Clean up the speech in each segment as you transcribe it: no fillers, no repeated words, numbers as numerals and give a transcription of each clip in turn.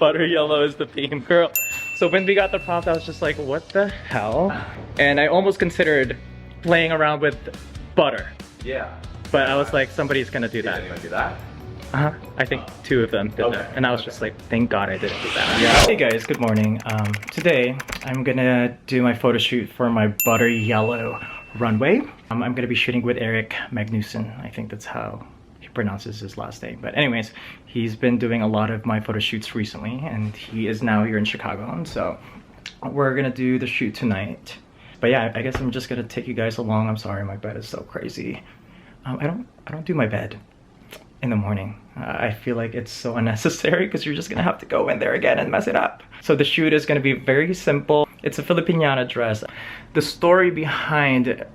Butter yellow is the theme, girl. So when we got the prompt, I was just like, what the hell? And I almost considered playing around with butter. Yeah. But I was like, somebody's gonna do that. You gonna do that? I think two of them did that. And I was just like, thank God I didn't do that. Yeah. Hey guys, good morning. Today, I'm gonna do my photo shoot for my butter yellow runway. I'm gonna be shooting with Eric Magnuson. I think that's how he pronounces his last name. But anyways, he's been doing a lot of my photo shoots recently, and he is now here in Chicago. And so we're gonna do the shoot tonight. But yeah, I guess I'm just gonna take you guys along. I'm sorry, my bed is so crazy. I don't do my bed in the morning. I feel like it's so unnecessary because you're just gonna have to go in there again and mess it up. So the shoot is gonna be very simple. It's a Filipiñana dress. The story behind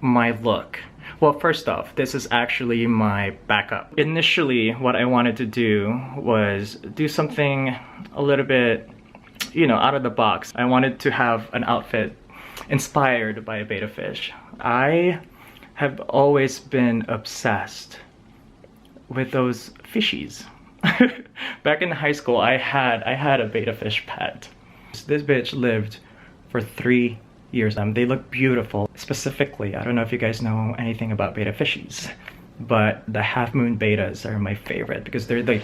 my look. Well, first off, this is actually my backup. Initially, what I wanted to do was do something a little bit, you know, out of the box. I wanted to have an outfit inspired by a betta fish. I have always been obsessed with those fishies. Back in high school, I had a betta fish pet. This bitch lived for 3 years. They look beautiful. Specifically, I don't know if you guys know anything about betta fishies, but the half moon bettas are my favorite because they're the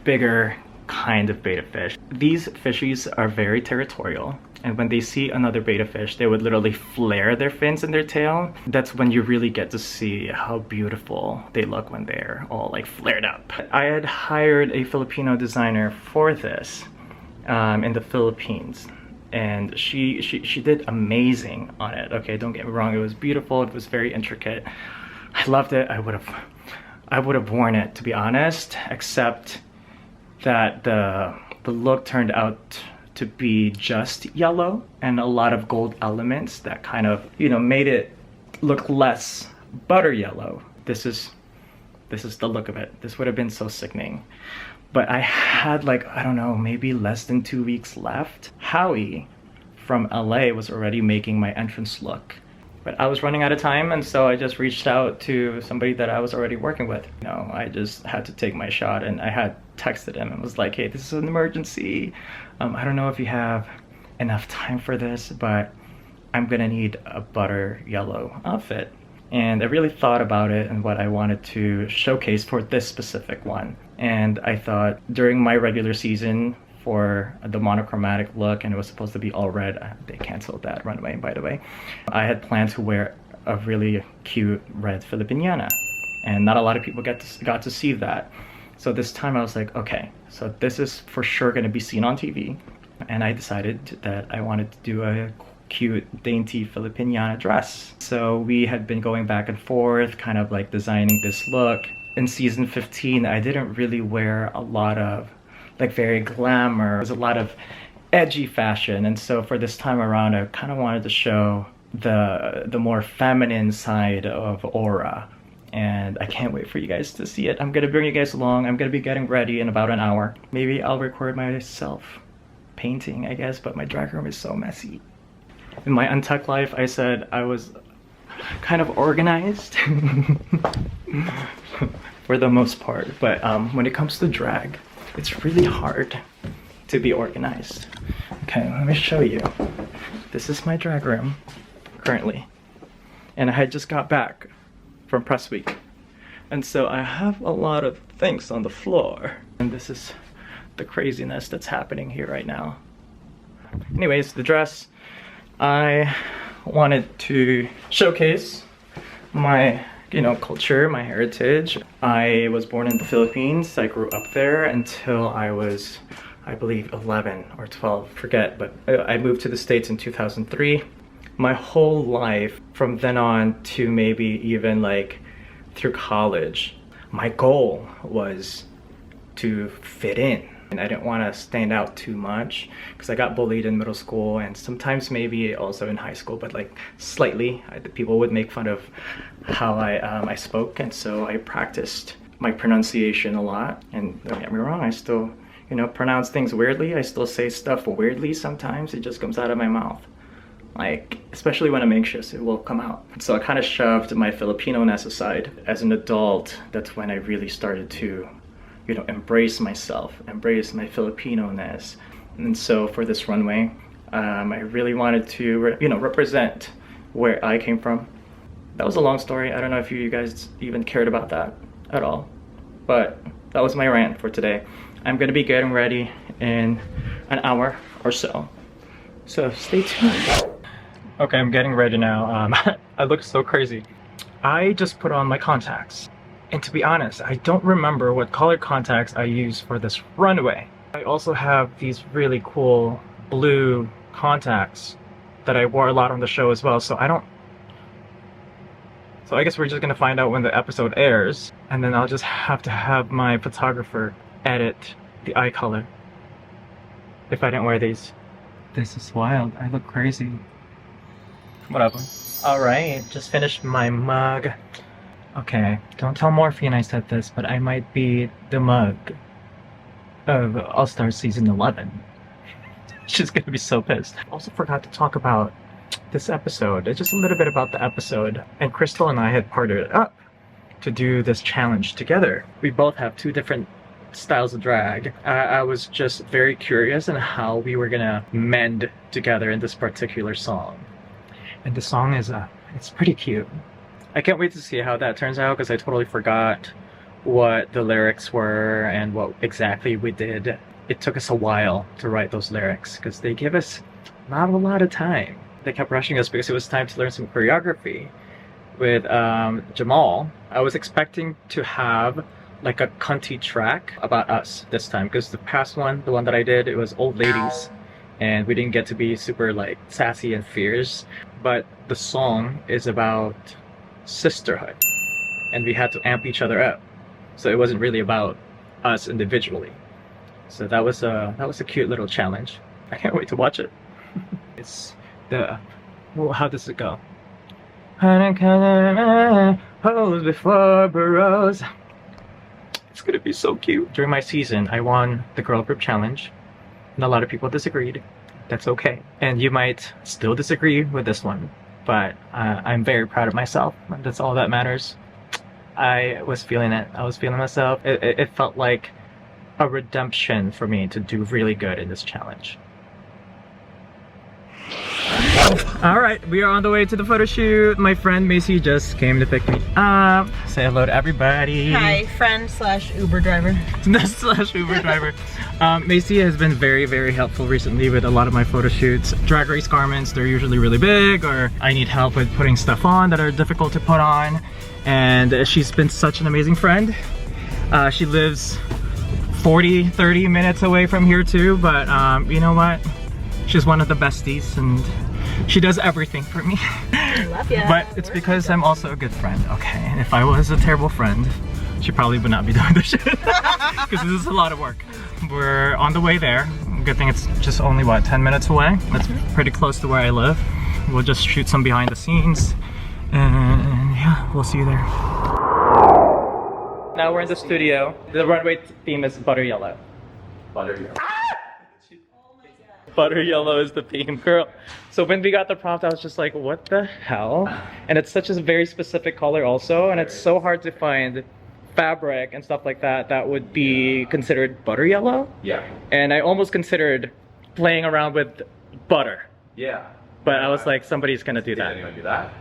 bigger kind of betta fish. These fishies are very territorial, and when they see another betta fish, they would literally flare their fins and their tail. That's when you really get to see how beautiful they look when they're all like flared up. I had hired a Filipino designer for this in the Philippines, and she did amazing on it. Okay, don't get me wrong, it was beautiful, it was very intricate. I loved it. I would have worn it, to be honest, except that the look turned out to be just yellow and a lot of gold elements that kind of, you know, made it look less butter yellow. This is the look of it. This would have been so sickening. But I had like, I don't know, maybe less than 2 weeks left. Howie from LA was already making my entrance look. But I was running out of time, and so I just reached out to somebody that I was already working with. You know, I just had to take my shot, and I had texted him and was like, hey, this is an emergency. I don't know if you have enough time for this, but I'm gonna need a butter yellow outfit. And I really thought about it and what I wanted to showcase for this specific one. And I thought during my regular season for the monochromatic look, and it was supposed to be all red. They canceled that runway, by the way. I had planned to wear a really cute red Filipiñana, and not a lot of people got to see that. So this time I was like, okay, so this is for sure gonna be seen on TV. And I decided that I wanted to do a cute, dainty Filipiñana dress. So we had been going back and forth, kind of like designing this look. In season 15, I didn't really wear a lot of like very glamour. There's a lot of edgy fashion, and so for this time around, I kind of wanted to show the more feminine side of Aura, and I can't wait for you guys to see it. I'm gonna bring you guys along. I'm gonna be getting ready in about an hour. Maybe I'll record myself painting, I guess, but my drag room is so messy. In my Untucked life, I said I was kind of organized for the most part, but when it comes to drag, it's really hard to be organized. Okay, let me show you. This is my drag room currently, and I had just got back from press week, and so I have a lot of things on the floor, and this is the craziness that's happening here right now. Anyways, the dress, I wanted to showcase my, you know, culture, my heritage. I was born in the Philippines. I grew up there until I was, I believe, 11 or 12, forget, but I moved to the States in 2003. My whole life, from then on to maybe even like through college, my goal was to fit in. And I didn't want to stand out too much because I got bullied in middle school and sometimes maybe also in high school, but like slightly. People would make fun of how I spoke, and so I practiced my pronunciation a lot. And don't get me wrong, I still, you know, pronounce things weirdly. I still say stuff weirdly sometimes. It just comes out of my mouth. Like, especially when I'm anxious, it will come out. So I kind of shoved my Filipino-ness aside. As an adult, that's when I really started to, you know, embrace myself, embrace my Filipino-ness. And so for this runway, I really wanted to, you know, represent where I came from. That was a long story. I don't know if you guys even cared about that at all, but that was my rant for today. I'm gonna be getting ready in an hour or so, so stay tuned. Okay, I'm getting ready now. I look so crazy. I just put on my contacts, and to be honest, I don't remember what color contacts I use for this runway. I also have these really cool blue contacts that I wore a lot on the show as well, so I guess we're just gonna find out when the episode airs, and then I'll just have to have my photographer edit the eye color if I didn't wear these. This is wild. I look crazy. Whatever. Alright, just finished my mug. Okay, don't tell Morphine I said this, but I might be the mug of All-Star Season 11. She's gonna be so pissed. Also forgot to talk about this episode. Just a little bit about the episode. And Crystal and I had partnered up to do this challenge together. We both have 2 different styles of drag. I was just very curious on how we were gonna mend together in this particular song. And the song is, it's pretty cute. I can't wait to see how that turns out because I totally forgot what the lyrics were and what exactly we did. It took us a while to write those lyrics because they give us not a lot of time. They kept rushing us because it was time to learn some choreography with Jamal. I was expecting to have like a cunty track about us this time because the past one, the one that I did, it was old ladies and we didn't get to be super like sassy and fierce, but the song is about sisterhood and we had to amp each other up, so it wasn't really about us individually. So that was a cute little challenge. I can't wait to watch it. It's well, how does it go? Pose before burrows. It's gonna be so cute. During my season, I won the girl group challenge, and a lot of people disagreed. That's okay. And you might still disagree with this one, but I'm very proud of myself. That's all that matters. I was feeling it. I was feeling myself. It felt like a redemption for me to do really good in this challenge. Alright, we are on the way to the photo shoot. My friend Macy just came to pick me up. Say hello to everybody. Hi, friend slash Uber driver. Slash Uber driver. Macy has been very, very helpful recently with a lot of my photo shoots. Drag race garments, they're usually really big, or I need help with putting stuff on that are difficult to put on. And she's been such an amazing friend. She lives 30 minutes away from here too, but you know what? She's one of the besties and she does everything for me. I love ya. But it's because I'm also a good friend, okay? And if I was a terrible friend, she probably would not be doing this shit. Because this is a lot of work. We're on the way there. Good thing it's just only, what, 10 minutes away? That's pretty close to where I live. We'll just shoot some behind the scenes. And yeah, we'll see you there. Now we're in the studio. The runway theme is butter yellow. Butter yellow. Butter yellow is the theme, girl. So when we got the prompt, I was just like, what the hell? And it's such a very specific color also, and it's so hard to find fabric and stuff like that that would be considered butter yellow. Yeah. And I almost considered playing around with butter. Yeah. But I was like, somebody's gonna do Did that. anyone do that?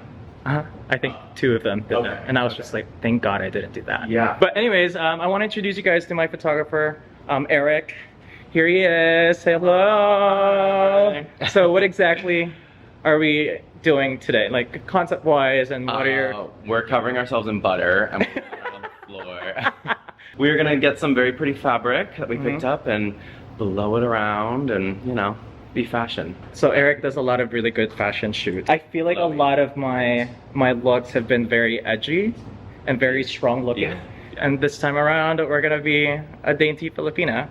I think 2 of them did that. And I was just like, thank God I didn't do that. Yeah. But anyways, I want to introduce you guys to my photographer, Eric. Here he is. Say hello. So what exactly are we doing today? Like concept wise, and what are your... We're covering ourselves in butter and we're on the floor. We're gonna get some very pretty fabric that we picked up and blow it around and, you know, be fashion. So Eric does a lot of really good fashion shoots. I feel like a lot of my looks have been very edgy and very strong looking. Yeah. And this time around, we're gonna be a dainty Filipina.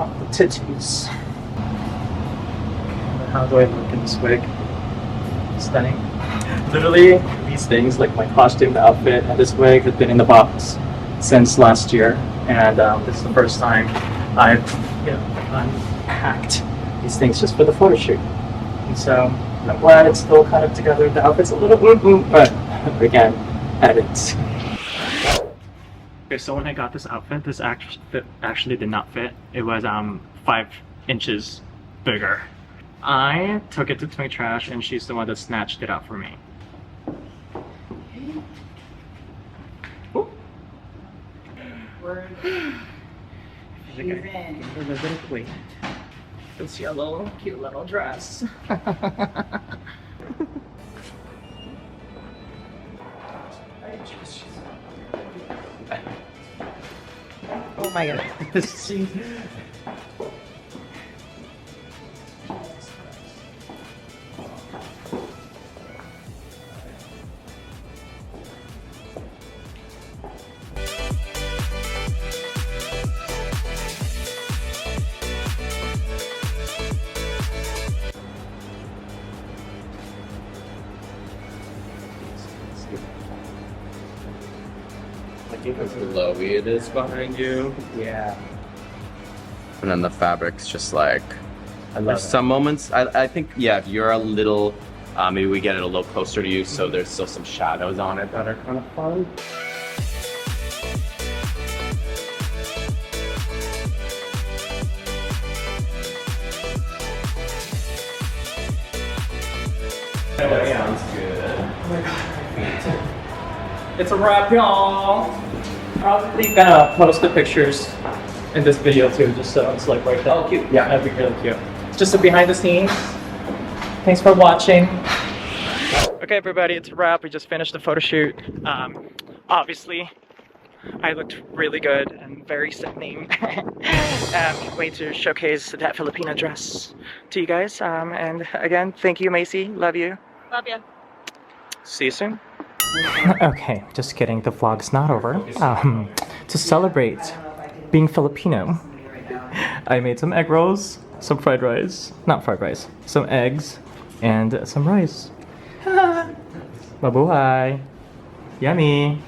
Oh, the titties. How do I look in this wig? Stunning. Literally, these things, like my costume, the outfit, and this wig have been in the box since last year. And this is the first time I've, you know, unpacked these things just for the photo shoot. And so I'm glad it's still kind of together. The outfit's a little but we can edit. Okay, so when I got this outfit, this actually did not fit. It was 5 inches bigger. I took it to my trash and she's the one that snatched it out for me. Ooh. She's in. This yellow, cute little dress. Oh my god. Look how glowy it is behind you. Yeah. And then the fabric's just like, I love there's some moments, I think, yeah, if you're a little, maybe we get it a little closer to you, so there's still some shadows on it that are kind of fun. That sounds good. Oh my god. It's a wrap, y'all. I'll probably gonna post the pictures in this video too, just so it's like right there. Oh, cute. Yeah, that'd be really cute. It's just a behind the scenes. Thanks for watching. Okay, everybody, it's a wrap. We just finished the photo shoot. Obviously, I looked really good and very stunning. Can't wait to showcase that Filipina dress to you guys. And again, thank you, Macy. Love you. Love ya. See you soon. Okay, just kidding. The vlog's not over. To celebrate being Filipino, I made some egg rolls, some fried rice, not fried rice, some eggs, and some rice. Mabuhay! Yummy!